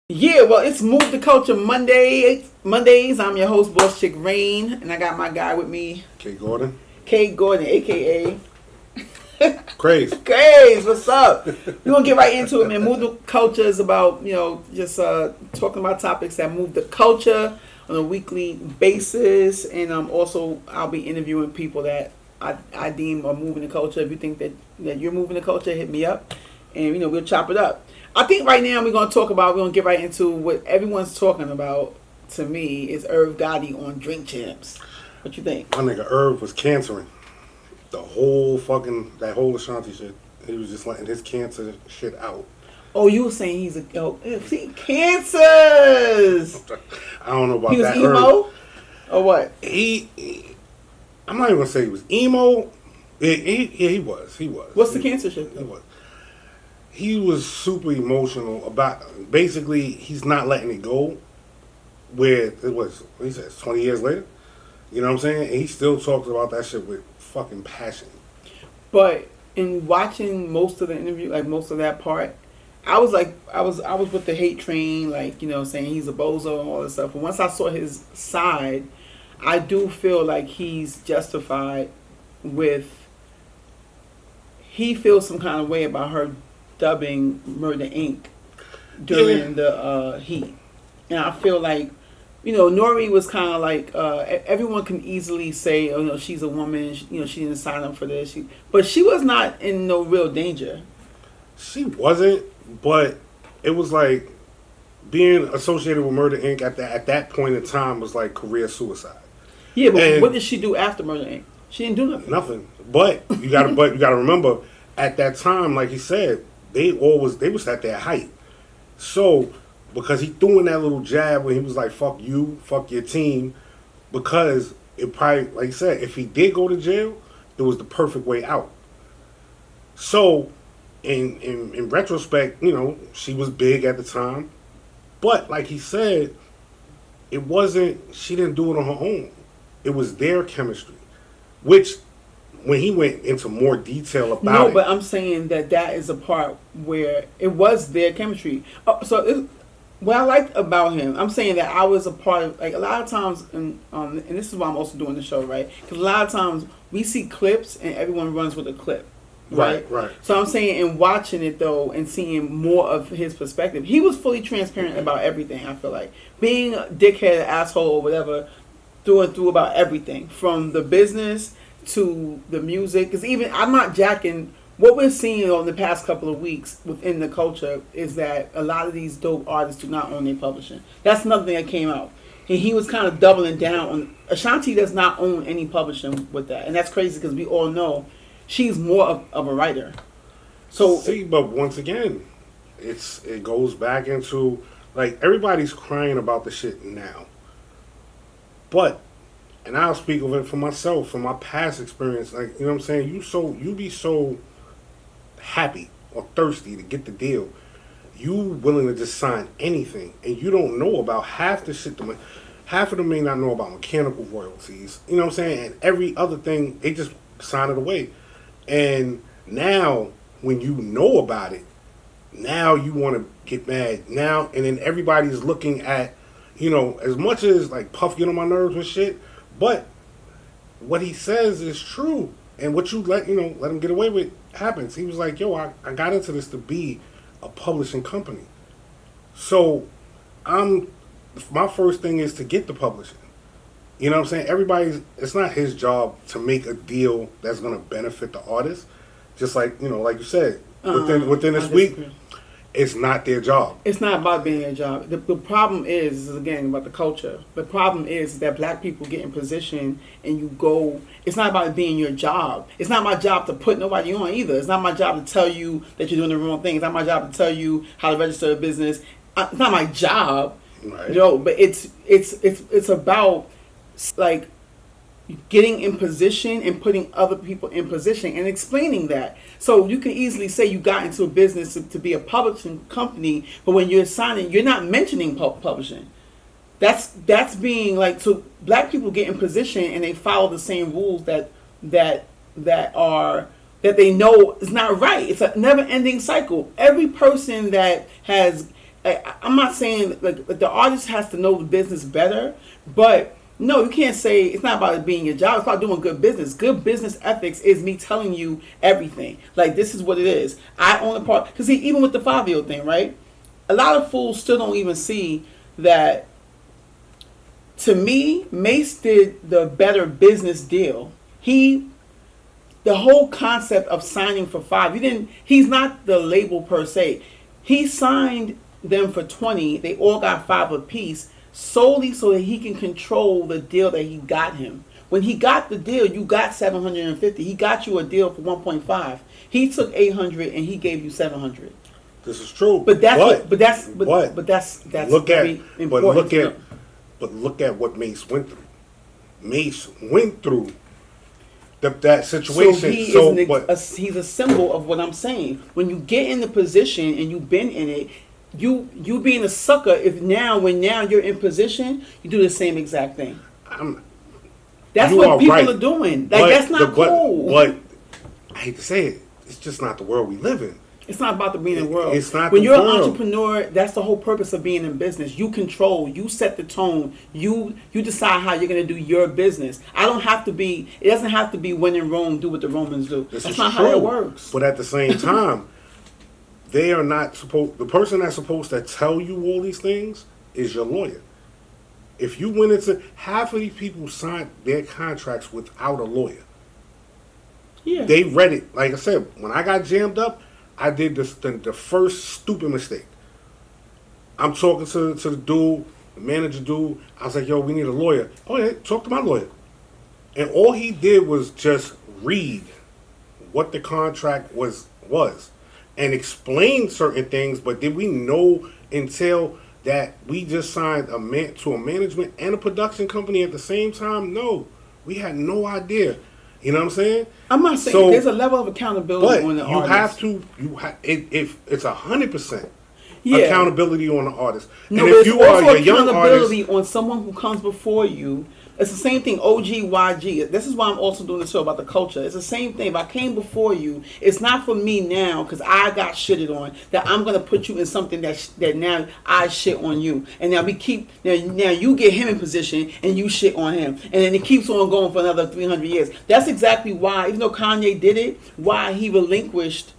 Yeah, well, it's Move the Culture Mondays. I'm your host, BossChick Raine, and I got my guy with me, Gorden. Gorden, aka Craze. Craze. What's up? We're gonna get right into it, man. Move the Culture is about just talking about topics that move the culture on a weekly basis, and also I'll be interviewing people that I deem are moving the culture. If you think that you're moving the culture, hit me up, and we'll chop it up. I think right now we're going to get right into what everyone's talking about, to me, is Irv Gotti on Drink Champs. What you think? My nigga Irv was cancering that whole Ashanti shit. He was just letting his cancer shit out. Oh, you were saying he's cancers! I don't know about he was that. Emo? Irv, or what? I'm not even going to say he was emo. He was. What's the cancer shit, though? He was. He was super emotional about, basically, he's not letting it go. Where it was, what he says, 20 years later? You know what I'm saying? And he still talks about that shit with fucking passion. But in watching most of the interview, like most of that part, I was with the hate train, saying he's a bozo and all this stuff. But once I saw his side, I do feel like he's justified he feels some kind of way about her dubbing Murder Inc. during the heat. And I feel like, Nori was kind of like, everyone can easily say, she's a woman, she didn't sign up for this. But she was not in no real danger. She wasn't, but it was like being associated with Murder Inc. at that point in time was like career suicide. Yeah, but what did she do after Murder Inc.? She didn't do nothing. Nothing. But you gotta remember, at that time, like he said, they was at their height. So, because he threw in that little jab when he was like, fuck you, fuck your team, because it probably, like he said, if he did go to jail, it was the perfect way out. So, in retrospect, she was big at the time. But, like he said, she didn't do it on her own. It was their chemistry. Which, when he went into more detail about it. No, but I'm saying that is a part where it was their chemistry. What I liked about him, I'm saying that I was a part of, like, a lot of times, and this is why I'm also doing the show, right? Because a lot of times we see clips and everyone runs with a clip, right? Right. So I'm saying, in watching it though, and seeing more of his perspective, he was fully transparent about everything. I feel like being a dickhead, asshole, or whatever, through and through about everything, from the business to the music. Because even I'm not jacking. What we're seeing on the past couple of weeks within the culture is that a lot of these dope artists do not own their publishing. That's another thing that came out. And he was kind of doubling down on Ashanti does not own any publishing with that. And that's crazy because we all know she's more of a writer. So see, but once again, it goes back into, like, everybody's crying about the shit now. But, and I'll speak of it for myself, from my past experience, like, you know what I'm saying? You be so happy or thirsty to get the deal, you willing to just sign anything, and you don't know about half the shit. Half of them may not know about mechanical royalties, you know what I'm saying, and every other thing. They just sign it away. And now, when you know about it, now you want to get mad now, and then everybody's looking at, as much as, like, Puff get on my nerves with shit, but what he says is true. And what you let him get away with happens. He was like, yo, I got into this to be a publishing company. So my first thing is to get the publishing. You know what I'm saying? It's not his job to make a deal that's going to benefit the artist. Just like, like you said, within this week, it's not their job. It's not about being their job. The problem is again, about the culture. The problem is that black people get in position and you go, it's not about being your job. It's not my job to put nobody on either. It's not my job to tell you that you're doing the wrong thing. It's not my job to tell you how to register a business. It's not my job. Right. But it's about, like, getting in position and putting other people in position and explaining that. So you can easily say you got into a business to be a publishing company, but when you're signing, you're not mentioning publishing. That's being like, so black people get in position and they follow the same rules that they know is not right. It's a never ending cycle. Every person that has I'm not saying like the artist has to know the business better, but no, you can't say it's not about it being your job. It's about doing good business. Good business ethics is me telling you everything. Like, this is what it is. I own a part. Because even with the 5-year thing, right? A lot of fools still don't even see that. To me, Mace did the better business deal. The whole concept of signing for 5, he's not the label per se. He signed them for 20. They all got 5 apiece, solely so that he can control the deal that he got him. When he got the deal, you got 750. He got you a deal for 1.5. He took 800 and he gave you 700. This is true. But that's very important. But look at what Mace went through. Mace went through that situation. So he's a symbol of what I'm saying. When you get in the position and you've been in it, you being a sucker. When you're in position, you do the same exact thing. That's what people are doing. That's not cool. But I hate to say it, it's just not the world we live in. It's not about being in the world. It's not when the you're world. An entrepreneur, that's the whole purpose of being in business. You control, you set the tone, you decide how you're going to do your business. It doesn't have to be when in Rome, do what the Romans do. That's not how it works. But at the same time, they are not supposed, the person that's supposed to tell you all these things is your lawyer. If you went into, half of these people signed their contracts without a lawyer. Yeah. They read it. Like I said, when I got jammed up, I did the first stupid mistake. I'm talking to the dude, the manager dude. I was like, yo, we need a lawyer. Oh, yeah, talk to my lawyer. And all he did was just read what the contract was and explain certain things, but did we know until that we just signed to a management and a production company at the same time? No. We had no idea. You know what I'm saying? I'm not saying there's a level of accountability on the artist. If it's 100% accountability on the artist. No, and but if it's you are also a young accountability artist, on someone who comes before you. It's the same thing, OGYG. This is why I'm also doing the show about the culture. It's the same thing. If I came before you, it's not for me now because I got shitted on that I'm going to put you in something that now I shit on you. And now now you get him in position and you shit on him. And then it keeps on going for another 300 years. That's exactly why, even though Kanye did it, why he relinquished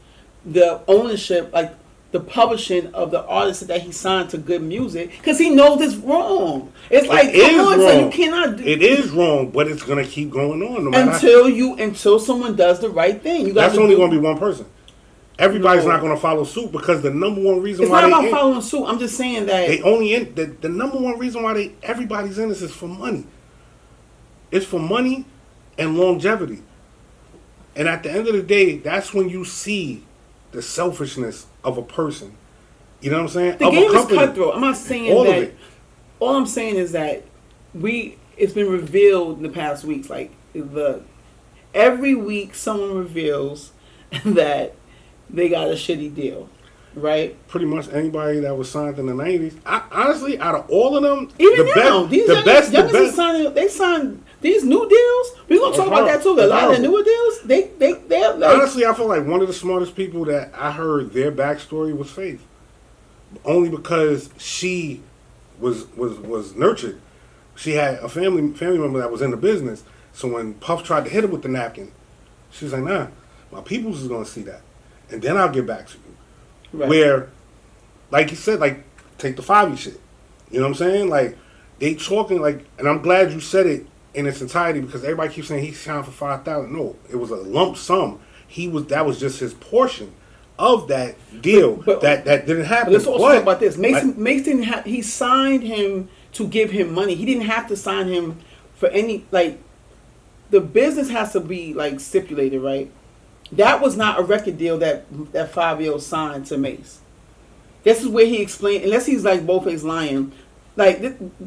the ownership, like the publishing of the artists that he signed to good music, because he knows it's wrong. It's like, come on, so you cannot do it. Is wrong, but it's gonna keep going on no matter until someone does the right thing. That's only gonna be one person. Everybody's not gonna follow suit because the number one reason it's why not about following suit. I'm just saying that they only in the number one reason why everybody's in this is for money. It's for money and longevity. And at the end of the day, that's when you see the selfishness of a person. You know what I'm saying? The game is cutthroat. I'm not saying all that. Of it. All I'm saying is that it's been revealed in the past weeks. Like every week, someone reveals that they got a shitty deal, right? Pretty much anybody that was signed in the '90s. Honestly, out of all of them, even now, the best. They signed these new deals. We're gonna talk about that too. A lot of the newer deals, they have like, honestly, I feel like one of the smartest people that I heard their backstory was Faith, only because she was nurtured. She had a family member that was in the business. So when Puff tried to hit her with the napkin, she was like, "Nah, my peoples is gonna see that, and then I'll get back to you." Right. Where, like you said, like take the 5 shit. You know what I'm saying? Like they talking like, and I'm glad you said it in its entirety because everybody keeps saying he signed for 5,000. No, it was a lump sum. That was just his portion of that deal. But that didn't happen. But let's also talk about this. Mace didn't have. He signed him to give him money. He didn't have to sign him for any like. The business has to be like stipulated, right? That was not a record deal that Fabio signed to Mace. This is where he explained, unless he's like both lying. Like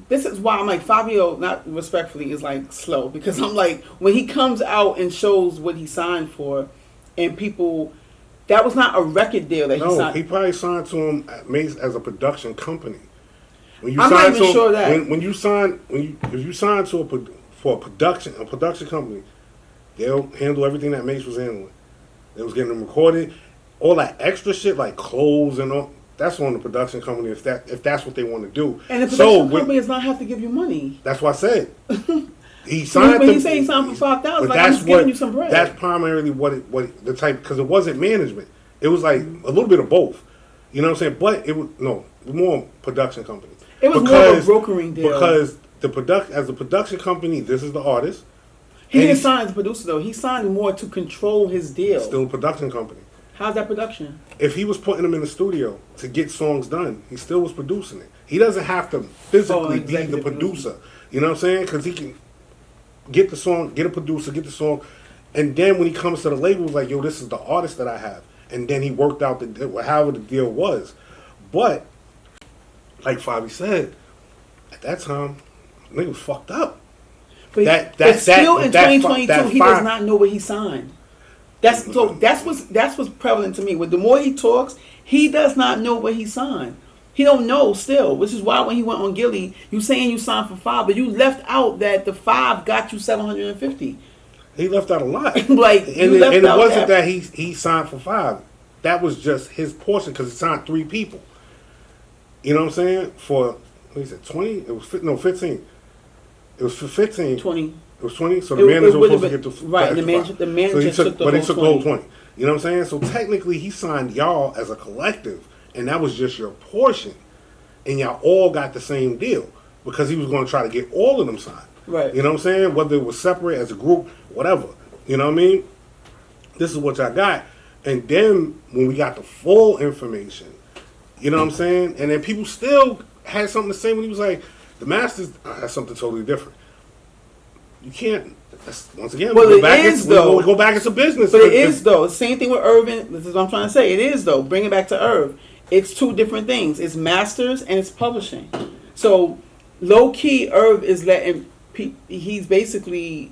this is why I'm like Fabio, not respectfully, is like slow because I'm like when he comes out and shows what he signed for, and people, that was not a record deal that he signed. No, he probably signed to him at Mace as a production company. When you I'm not even sure that if you sign to for a production company, they'll handle everything that Mace was handling. They was getting them recorded, all that extra shit like clothes and all. that's on the production company if that's what they want to do. And the production company does not have to give you money. That's what I said. He signed. When he said he signed for $5,000, like I'm just giving you some bread. That's primarily what the type, because it wasn't management. It was like a little bit of both. You know what I'm saying? But it was more production company. It was more of a brokering deal because as a production company, this is the artist. He didn't sign as a producer though. He signed more to control his deal. Still a production company. How's that production? If he was putting them in the studio to get songs done, he still was producing it. He doesn't have to physically be the producer. You know what I'm saying? Because he can get the song, get a producer, get the song, and then when he comes to the label, he's like, yo, this is the artist that I have. And then he worked out however the deal was. But, like Fabi said, at that time, nigga was fucked up. But still in 2022, he does not know what he signed. That's what's prevalent to me. The more he talks, he does not know what he signed. He don't know still, which is why when he went on Gilly, you saying you signed for 5, but you left out that the 5 got you 750. He left out a lot. It wasn't that he signed for 5. That was just his portion because he signed 3 people. You know what I'm saying? For what is it? 20? It was 15. It was for 15. 20. It was 20. So the manager was supposed to get the right. The manager took the whole 20. You know what I'm saying? So technically, he signed y'all as a collective, and that was just your portion, and y'all all got the same deal because he was going to try to get all of them signed. Right. You know what I'm saying? Whether it was separate as a group, whatever. You know what I mean? This is what y'all got, and then when we got the full information, you know what I'm saying? And then people still had something to say when he was like, the masters, that's something totally different. You can't, once again, well, we go back into business. But it is, though. Same thing with Irvin. This is what I'm trying to say. It is, though. Bring it back to Irv. It's 2 different things. It's masters and it's publishing. So, low-key, Irv is he's basically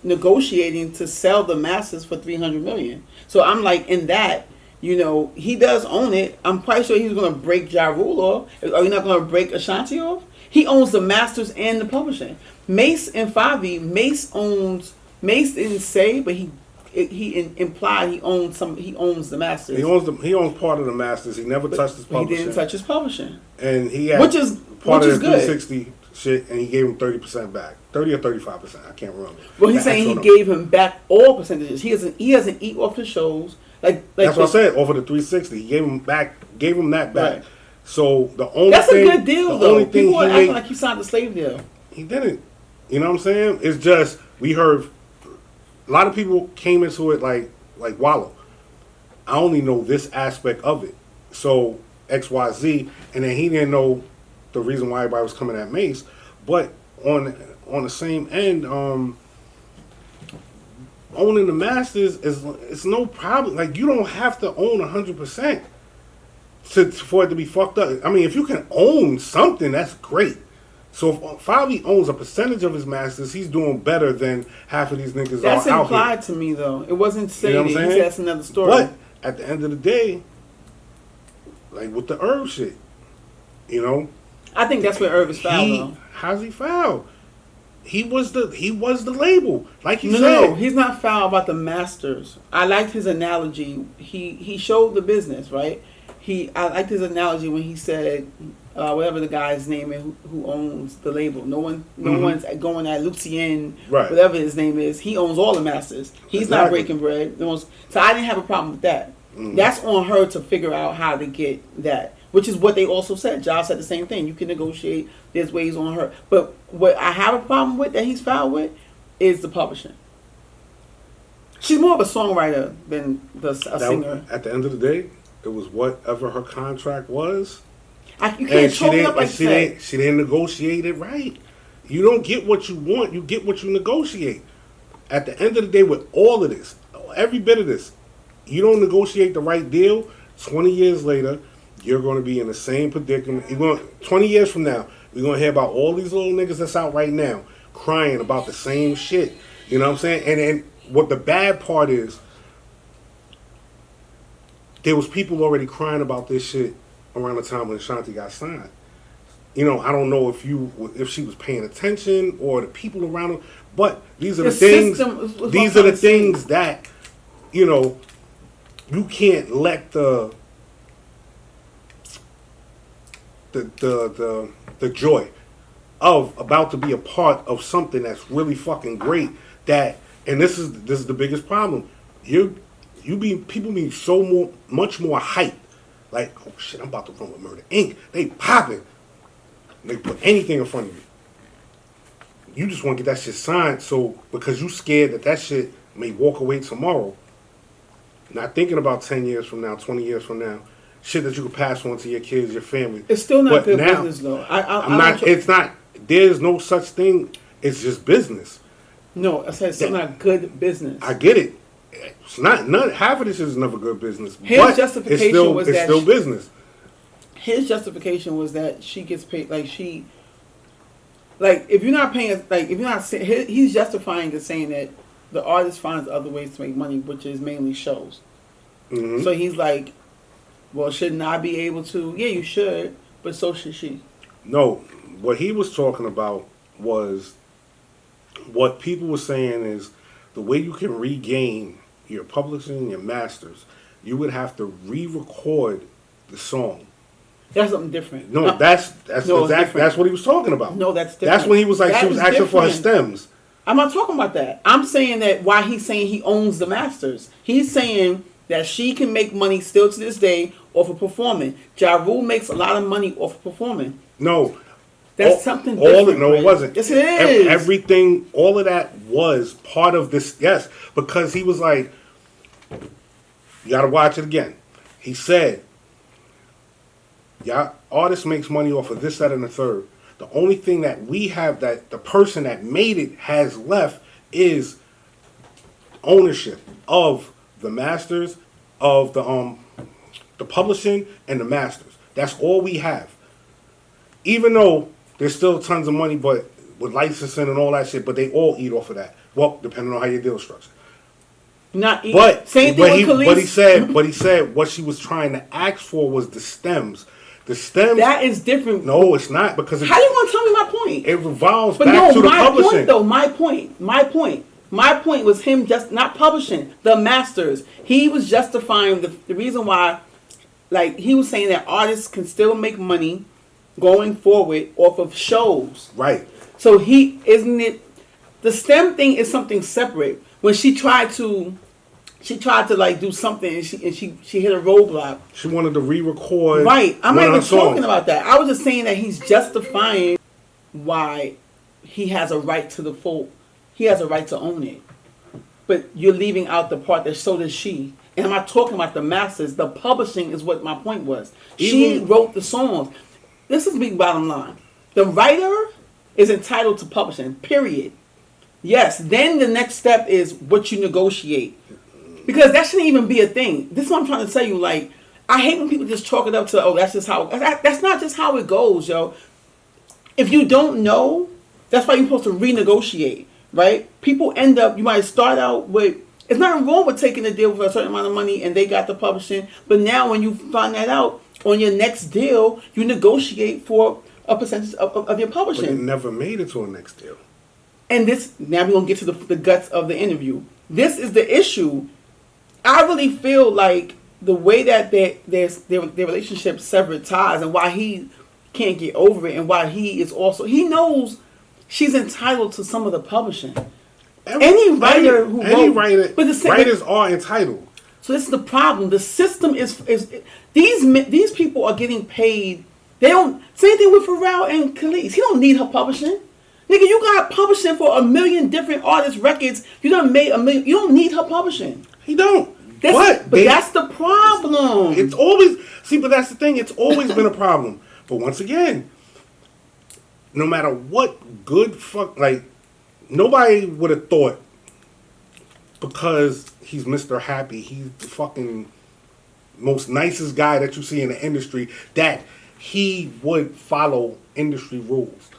negotiating to sell the masters for $300 million. So, I'm like, in that, he does own it. I'm quite sure he's going to break Ja Rule off. Are you not going to break Ashanti off? He owns the masters and the publishing. Mace and Favi, Mace didn't say, but he implied he owns the masters. He owns part of the masters. He never touched his publishing. He didn't touch his publishing. And he had part of the 360 shit, and he gave him 30% back. 30 or 35%, I can't remember. Well, he's saying he gave him back all percentages. He doesn't eat off the shows. Like that's what I said, over the 360. He gave him that back. Right. So that's a good deal though. People are acting like he signed a slave deal. He didn't. You know what I'm saying? It's just we heard a lot of people came into it like Wallow. I only know this aspect of it. So XYZ, and then he didn't know the reason why everybody was coming at Mace. But on the same end, owning the masters it's no problem. Like, you don't have to own 100% for it to be fucked up. I mean, if you can own something, that's great. So if Favi owns a percentage of his masters, he's doing better than half of these niggas that's are out here. That's implied to me, though. It wasn't stated. You know what I'm saying? That's another story. But at the end of the day, like with the Irv shit, I think that's where Irv is foul, though. How's he foul? He was the label, like you said. No, he's not foul about the masters. I liked his analogy. He showed the business, right? I liked his analogy when he said, whatever the guy's name is who owns the label. No one's going at Lucien, right. Whatever his name is. He owns all the masters. He's not breaking bread. So I didn't have a problem with that. Mm-hmm. That's on her to figure out how to get that, which is what they also said. Giles said the same thing. You can negotiate. There's ways on her. But what I have a problem with that he's foul with is the publishing. She's more of a songwriter than a singer. At the end of the day, it was whatever her contract was. You can't talk it up like that. She didn't negotiate it right. You don't get what you want. You get what you negotiate. At the end of the day, with all of this, every bit of this, you don't negotiate the right deal, 20 years later, you're going to be in the same predicament. 20 years from now, we're going to hear about all these little niggas that's out right now crying about the same shit. You know what I'm saying? And what the bad part is, there was people already crying about this shit around the time when Ashanti got signed. I don't know if she was paying attention or the people around her, but these are the things. These are the things that you can't let the the joy of about to be a part of something that's really fucking great. That, and this is the biggest problem. People be so much more hyped. Like, oh shit, I'm about to run with Murder Inc. They popping. They put anything in front of you. You just want to get that shit signed, so because you scared that shit may walk away tomorrow. Not thinking about 10 years from now, 20 years from now, shit that you could pass on to your kids, your family. It's still not good business, though. I'm not. It's not. There's no such thing. It's just business. No, I said it's still not good business. I get it. It's not. None. Half of this is never good business. His justification was it's still business. His justification was that she gets paid. If you're not paying, if you're not, he's justifying it, saying that the artist finds other ways to make money, which is mainly shows. Mm-hmm. So he's like, well, shouldn't I be able to? Yeah, you should, but so should she. No, what he was talking about was what people were saying is the way you can regain your publishing and your masters, you would have to re-record the song. That's something different. No, that's what he was talking about. No, that's different. That's when he was like, she was asking for her stems. I'm not talking about that. I'm saying that why he's saying he owns the masters. He's saying that she can make money still to this day off of performing. Ja Rule makes a lot of money off of performing. No. That's something different. No, it wasn't. Yes, it is. Everything, all of that was part of this. Yes, because he was like, you got to watch it again. He said, yeah, artist makes money off of this, that, and the third. The only thing that we have that the person that made it has left is ownership of the masters, of the publishing and the masters. That's all we have. Even though there's still tons of money, but with licensing and all that shit, but they all eat off of that. Well, depending on how your deal is structured. Not eat. But same thing with Kelis. But he said what she was trying to ask for was the stems. The stems. That is different. No, it's not, because how you gonna tell me my point? It revolves back to the publishing. My point was him just not publishing the masters. He was justifying the reason why, like he was saying that artists can still make money going forward off of shows. Right. So the STEM thing is something separate. When she tried to like do something and she hit a roadblock. She wanted to re-record. Right. I'm not even talking about that. I was just saying that he's justifying why he has a right to the full. He has a right to own it. But you're leaving out the part that so does she. And I'm not talking about the masters. The publishing is what my point was. She wrote the songs. This is big bottom line. The writer is entitled to publishing, period. Yes, then the next step is what you negotiate. Because that shouldn't even be a thing. This is what I'm trying to tell you. Like, I hate when people just chalk it up to, that's just how... That's not just how it goes, yo. If you don't know, that's why you're supposed to renegotiate, right? People end up... You might start out with... It's nothing wrong with taking a deal for a certain amount of money and they got the publishing. But now when you find that out, on your next deal, you negotiate for a percentage of your publishing. But it never made it to a next deal. And now we're going to get to the guts of the interview. This is the issue. I really feel like the way that their relationship severed ties and why he can't get over it and why he knows she's entitled to some of the publishing. Writers are entitled. So this is the problem. The system is these people are getting paid. They don't. Same thing with Pharrell and Kelis. He don't need her publishing. Nigga, you got publishing for 1 million different artists' records. You done made 1 million. You don't need her publishing. He don't. But that's the problem. It's always but that's the thing. It's always been a problem. But once again, no matter what good nobody would have thought because he's Mr. Happy, he's the fucking most nicest guy that you see in the industry, that he would follow industry rules.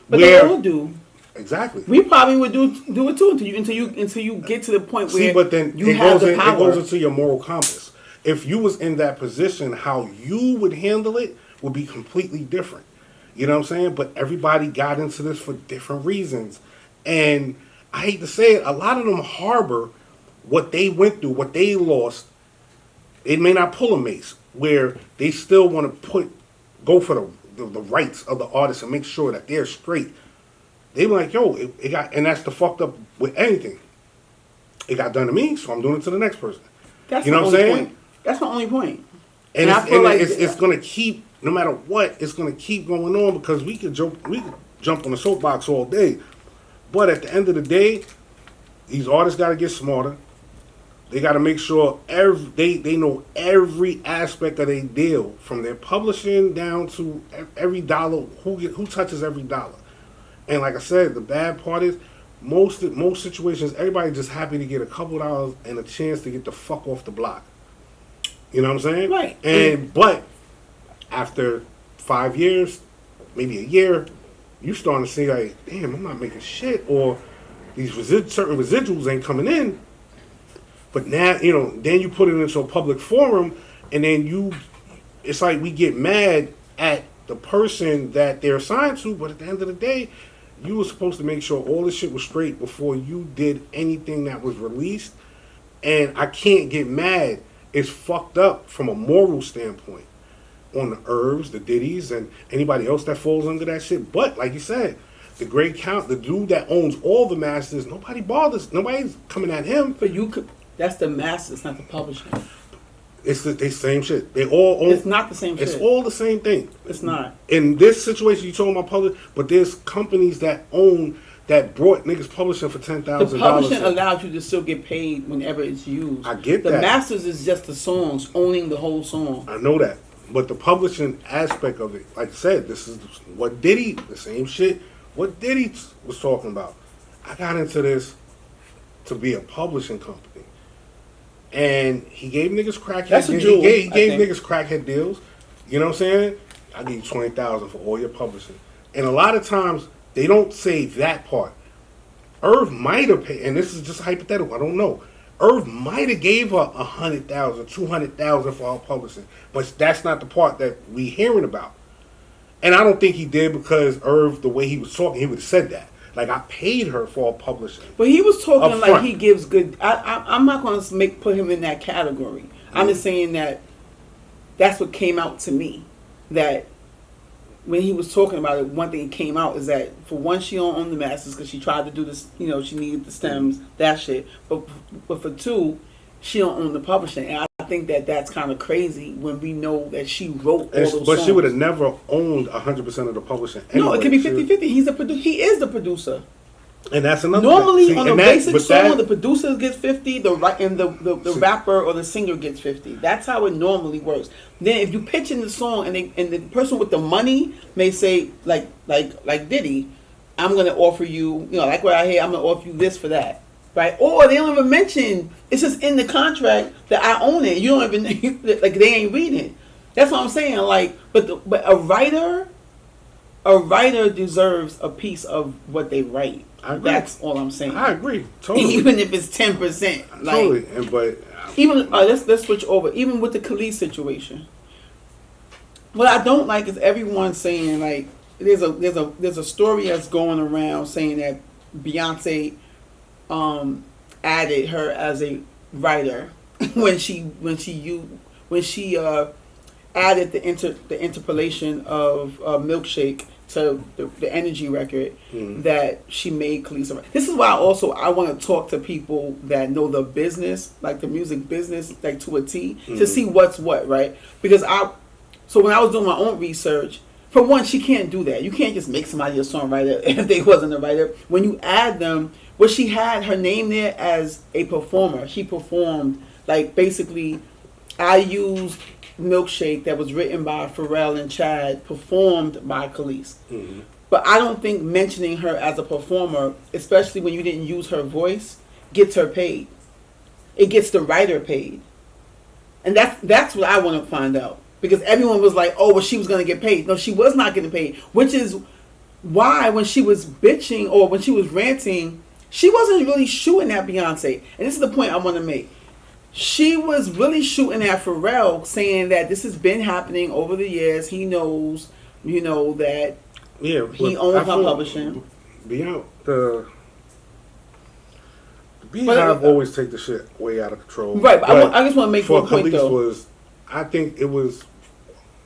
But they all do. Exactly. We probably would do it too until you get to the point where but then you have the power. It goes into your moral compass. If you was in that position, how you would handle it would be completely different. You know what I'm saying? But everybody got into this for different reasons. And I hate to say it, a lot of them harbor what they went through, what they lost. It may not pull a mace, where they still want to go for the rights of the artists and make sure that they're straight. They were like, yo, it got, and that's the fucked up with anything. It got done to me, so I'm doing it to the next person. That's you know what I'm saying? Point. That's my only point. And I feel like it's going to keep, no matter what, it's going to keep going on because we could jump on the soapbox all day. But at the end of the day, these artists got to get smarter. They got to make sure they know every aspect of their deal, from their publishing down to every dollar, who touches every dollar. And like I said, the bad part is most situations, everybody just happy to get a couple dollars and a chance to get the fuck off the block. You know what I'm saying? Right. But after 5 years, maybe a year, you starting to see like, damn, I'm not making shit, or these certain residuals ain't coming in. But now, then you put it into a public forum, and then it's like we get mad at the person that they're assigned to, but at the end of the day, you were supposed to make sure all this shit was straight before you did anything that was released. And I can't get mad. It's fucked up from a moral standpoint on the Irvs, the Diddies, and anybody else that falls under that shit. But like you said, the dude that owns all the masters, nobody bothers. Nobody's coming at him. But that's the masters, not the publishing. It's the same shit. They all own. It's not the same shit. It's all the same thing. It's not. In this situation, you talking about public, but there's companies that brought niggas publishing for $10,000. The publishing allows you to still get paid whenever it's used. I get that. The masters is just the songs, owning the whole song. I know that. But the publishing aspect of it, like I said, this is what Diddy, the same shit, what Diddy was talking about. I got into this to be a publishing company. And he gave niggas crackhead deals. He gave niggas crackhead deals. You know what I'm saying? I give you $20,000 for all your publishing. And a lot of times they don't say that part. Irv might have paid, and this is just hypothetical, I don't know. Irv might have gave her $100,000, $200,000 for her publishing, but that's not the part that we hearing about. And I don't think he did because Irv, the way he was talking, he would have said that. Like, I paid her for publishing. But he was talking like he gives good. I'm not going to put him in that category. I'm just saying that that's what came out to me. That when he was talking about it, one thing that came out is that for one, she don't own the masters because she tried to do this. She needed the stems, that shit. But for two, she don't own the publishing. And I think that that's kind of crazy when we know that she wrote all those songs. But she would have never owned 100% of the publishing. Anyway. No, it could be 50-50. He is the producer. And that's another Normally, thing. on a basic song, the producer gets 50, the rapper or the singer gets 50. That's how it normally works. Then if you pitch in the song and the person with the money may say, like Diddy, I'm going to offer you, like what I hear, I'm going to offer you this for that. Right? Or they don't even mention, it's just in the contract that I own it. You don't even, like, they ain't reading it. That's what I'm saying. Like, but a writer deserves a piece of what they write. I agree. That's all I'm saying. I agree. Totally. Even if it's 10%. Totally. But even let's switch over. Even with the Kelis situation. What I don't like is everyone saying, like, there's a story that's going around saying that Beyonce added her as a writer when she added the interpolation of Milkshake to the Energy record that she made Kelis. This is why I want to talk to people that know the business, like the music business, like to a T, to see what's what, right? Because so when I was doing my own research, for one, she can't do that. You can't just make somebody a songwriter if they wasn't a writer. When you add them, she had her name there as a performer. She performed, like, basically, I used Milkshake that was written by Pharrell and Chad, performed by Kelis. But I don't think mentioning her as a performer, especially when you didn't use her voice, gets her paid. It gets the writer paid. And that's what I want to find out. Because everyone was like, oh, well, she was going to get paid. No, she was not getting paid. Which is why when she was bitching or when she was ranting, she wasn't really shooting at Beyonce. And this is the point I want to make. She was really shooting at Pharrell, saying that this has been happening over the years. He knows, that he owns her publishing. The Beehive always take the shit way out of control. Right, but I just want to make one point, though. I think it was,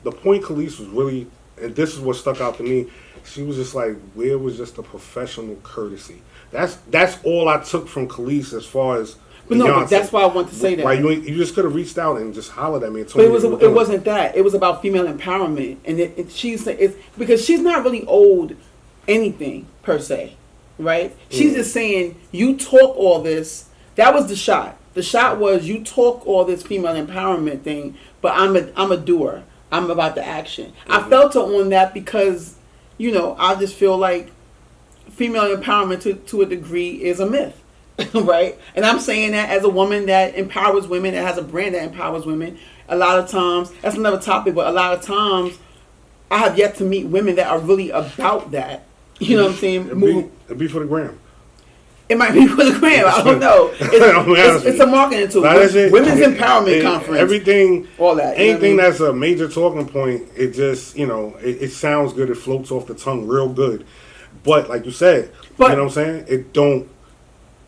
the point Kelis was really and this is what stuck out to me. She was just like, where was just the professional courtesy? That's all I took from Kelis as far as. But no, but that's why I want to say that. Why you just could have reached out and just hollered at me. And told but me it wasn't that. It was about female empowerment, and it's because she's not really owed anything per se, right? She's just saying you talk all this. That was the shot. The shot was you talk all this female empowerment thing, but I'm a doer. I'm about the action. I felt her on that because, I just feel like female empowerment to a degree is a myth, right? And I'm saying that as a woman that empowers women, that has a brand that empowers women. A lot of times, that's another topic, but a lot of times I have yet to meet women that are really about that. You know what I'm saying? It'd be for the gram. It might be for the gram. I don't know. It's a marketing tool. Women's empowerment conference. Everything. All that. Anything that's a major talking point, it just, it sounds good. It floats off the tongue real good. But like you said, you know what I'm saying?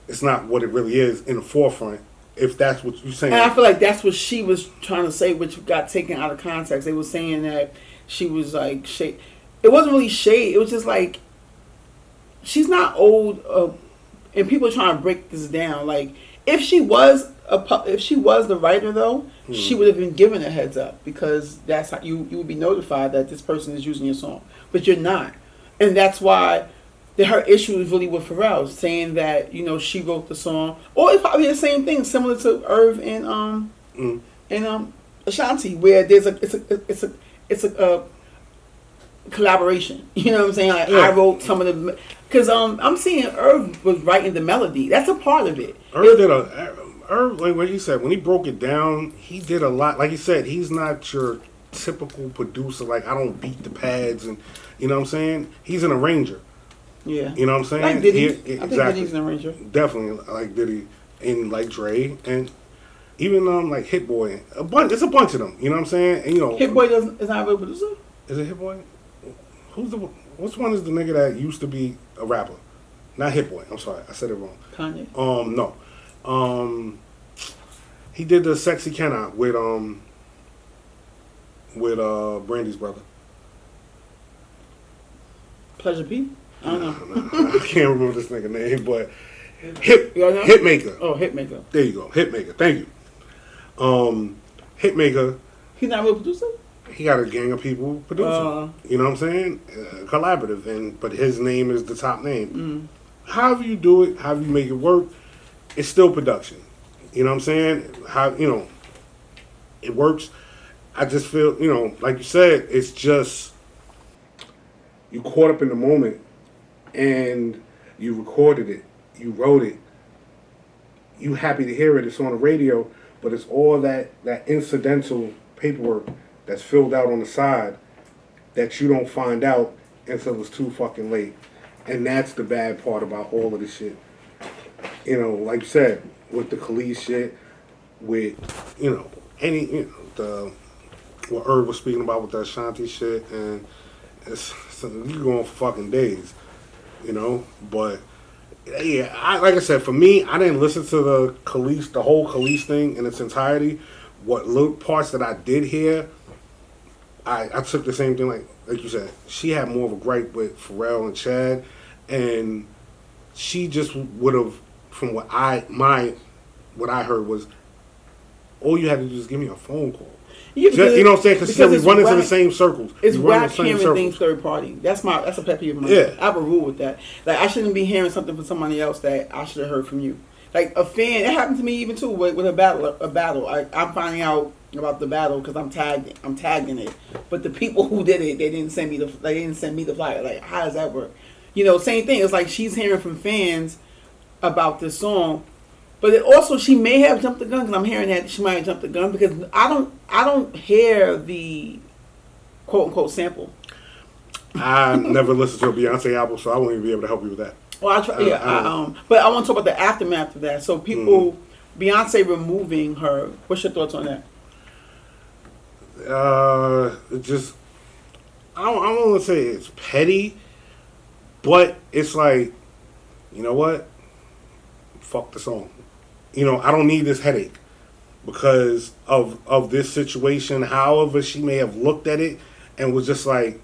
It's not what it really is in the forefront. If that's what you're saying. And I feel like that's what she was trying to say, which got taken out of context. They were saying that she was like shade. It wasn't really shade. It was just like, she's not old. And people are trying to break this down. Like, if she was the writer, though, she would have been given a heads up, because that's how you would be notified that this person is using your song, but you're not, and that's why her issue is really with Pharrell, saying that she wrote the song, or it's probably the same thing, similar to Irv and Ashanti, where it's a collaboration. You know what I'm saying? Like, I wrote some of the. Because I'm seeing Irv was writing the melody. That's a part of it. Irv, like what he said, when he broke it down, he did a lot. Like he said, he's not your typical producer. Like, I don't beat the pads, and you know what I'm saying? He's an arranger. Yeah. You know what I'm saying? Like Diddy. Exactly. I think Diddy's an arranger. Definitely like Diddy, and like Dre, and even like Hit Boy. It's a bunch of them. You know what I'm saying? And Hit Boy is not a producer. Is it Hit Boy? Which one is the nigga that used to be a rapper? Not Hit Boy. I'm sorry, I said it wrong. Kanye. No. He did the Sexy Can I with Brandy's brother. Pleasure P? I don't know. I can't remember this nigga name, but Hitmaker. Oh, Hitmaker. There you go, Hitmaker. Thank you. Hitmaker. He's not a real producer? He got a gang of people producing. You know what I'm saying? Collaborative, but his name is the top name. However you do it, however you make it work, it's still production. You know what I'm saying? It works. I just feel, like you said, it's just you caught up in the moment and you recorded it, you wrote it, you happy to hear it, it's on the radio, but it's all that incidental paperwork that's filled out on the side that you don't find out until it's too fucking late. And that's the bad part about all of this shit. Like you said, with the Kelis shit, with, what Irv was speaking about with the Ashanti shit, and you go on for fucking days, But, yeah, like I said, for me, I didn't listen to the whole Kelis thing in its entirety. What little parts that I did hear, I took the same thing, like you said. She had more of a gripe with Pharrell and Chad, and she just would have, from what I heard was, all you had to do is give me a phone call. Yeah, you know what I'm saying? Because we run into the same circles. It's whack hearing things third party. That's a pet peeve of mine. Yeah. I have a rule with that. Like, I shouldn't be hearing something from somebody else that I should have heard from you. Like, a fan, it happened to me even too with a battle. I'm finding out about the battle because I'm tagging it. But the people who did it, they didn't send me the flyer. Like, how does that work? Same thing. It's like she's hearing from fans about this song, but she may have jumped the gun, because I'm hearing that she might have jumped the gun, because I don't hear the quote unquote sample. I never listened to a Beyonce album, so I won't even be able to help you with that. Well, I try. But I want to talk about the aftermath of that. So people, Beyonce removing her. What's your thoughts on that? I don't want to say it's petty, but it's like, you know what? Fuck the song. I don't need this headache because of this situation. However, she may have looked at it and was just like,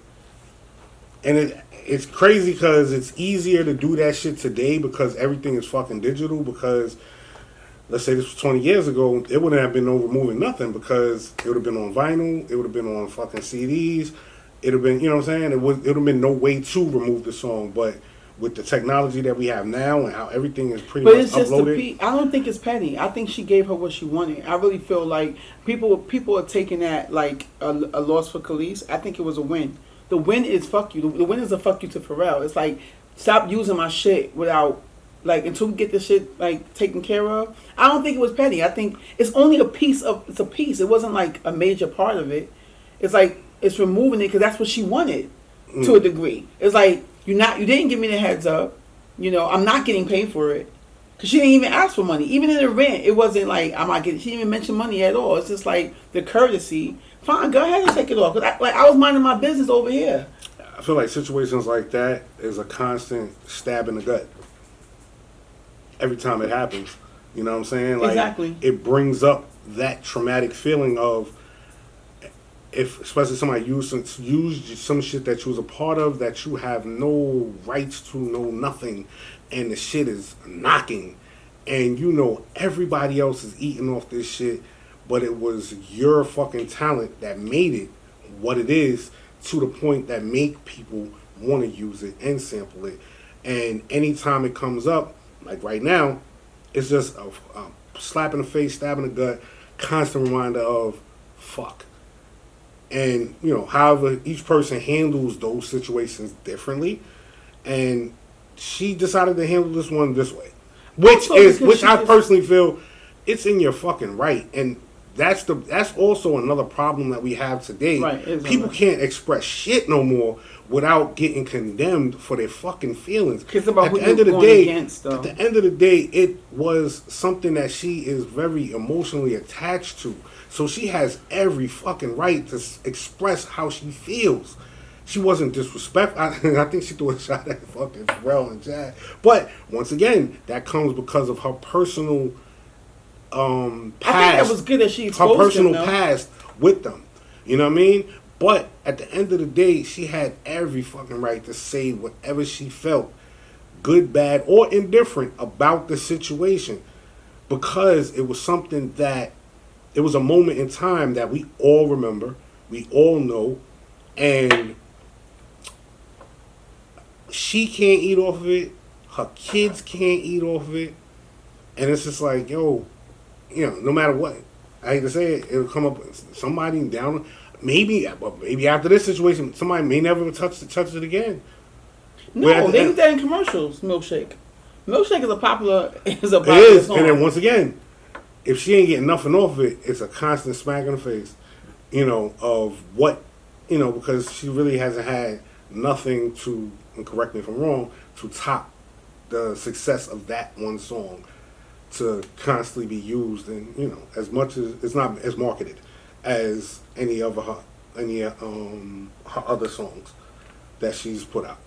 And it's crazy because it's easier to do that shit today because everything is fucking digital. Because let's say this was 20 years ago, it wouldn't have been no removing nothing because it would have been on vinyl, it would have been on fucking CDs, it would have been, you know what I'm saying? It would have been no way to remove the song. But with the technology that we have now and how everything is pretty much it's just uploaded. I don't think it's petty. I think she gave her what she wanted. I really feel like people are taking that like a loss for Kelis. I think it was a win. The win is fuck you. The win is a fuck you to Pharrell. It's like, stop using my shit without, like, until we get this shit like taken care of. I don't think it was petty. I think it's only a piece. It wasn't like a major part of it. It's like it's removing it because that's what she wanted to a degree. It's like you didn't give me the heads up. You know, I'm not getting paid for it because she didn't even ask for money. Even in the rent, it wasn't like I'm not getting. She didn't even mention money at all. It's just like the courtesy. Fine, go ahead and take it off. Cause I was minding my business over here. I feel like situations like that is a constant stab in the gut. Every time it happens. You know what I'm saying? Like, exactly. It brings up that traumatic feeling of, if especially somebody used some shit that you was a part of that you have no rights to, no nothing, and the shit is knocking, and you know everybody else is eating off this shit, but it was your fucking talent that made it what it is, to the point that make people want to use it and sample it. And anytime it comes up, like right now, it's just a slap in the face, stab in the gut, constant reminder of fuck. And, you know, however each person handles those situations differently. And she decided to handle this one this way. Which I personally feel it's in your fucking right. And that's also another problem that we have today. Right, people can't express shit no more without getting condemned for their fucking feelings. It's about who you're going against, though. At the end of the day, it was something that she is very emotionally attached to. So she has every fucking right to express how she feels. She wasn't disrespectful. I think she threw a shot at fucking Pharrell and Jazz. But once again, that comes because of her personal past. I think that was good that she exposed her personal him, past with them. You know what I mean? But at the end of the day, she had every fucking right to say whatever she felt, good, bad, or indifferent about the situation, because it was something that, it was a moment in time that we all remember, we all know, and she can't eat off of it, her kids can't eat off of it, and it's just like, yo, you know, no matter what, I hate to say it, it'll come up, somebody down, maybe after this situation, somebody may never touch it again. No, they use that in commercials. Milkshake is a popular song. And then once again, if she ain't getting nothing off of it, it's a constant smack in the face, you know, of what, you know, because she really hasn't had nothing to, and correct me if I'm wrong, to top the success of that one song, to constantly be used, and, you know, as much as it's not as marketed as any of her other songs that she's put out.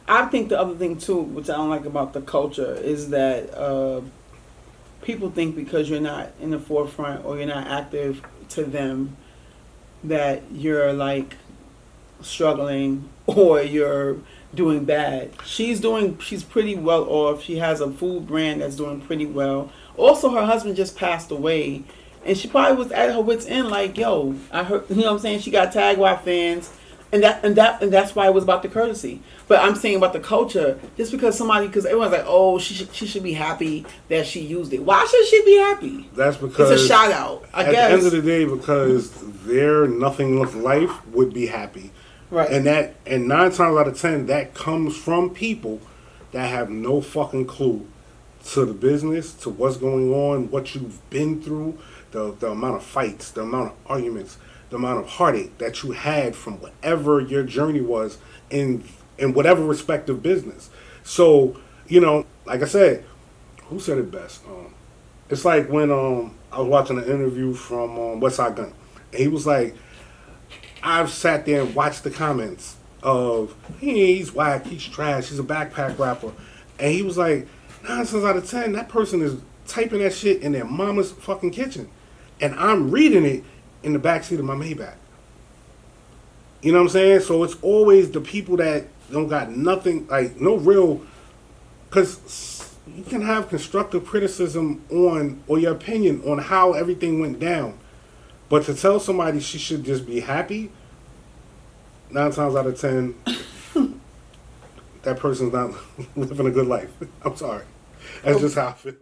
I think the other thing too, which I don't like about the culture, is that people think because you're not in the forefront or you're not active to them that you're like struggling or you're doing bad. She's pretty well off. She has a food brand that's doing pretty well. Also, her husband just passed away, and she probably was at her wit's end. Like, yo, I heard, you know what I'm saying? She got tagged by fans, and that's why it was about the courtesy. But I'm saying about the culture, just because everyone's like, oh, she should be happy that she used it. Why should she be happy? That's because it's a shout out. I guess at the end of the day, because their nothing left life would be happy. Right. And 9 times out of 10, that comes from people that have no fucking clue to the business, to what's going on, what you've been through, the amount of fights, the amount of arguments, the amount of heartache that you had from whatever your journey was in whatever respective business. So, you know, like I said, who said it best? It's like when I was watching an interview from Westside Gunn, and he was like, I've sat there and watched the comments of, hey, he's whack, he's trash, he's a backpack rapper. And he was like, 9 times out of 10, that person is typing that shit in their mama's fucking kitchen. And I'm reading it in the backseat of my Maybach. You know what I'm saying? So it's always the people that don't got nothing, like no real, because you can have constructive criticism on, or your opinion on how everything went down. But to tell somebody she should just be happy, 9 times out of 10, that person's not living a good life. I'm sorry. That's just how I feel.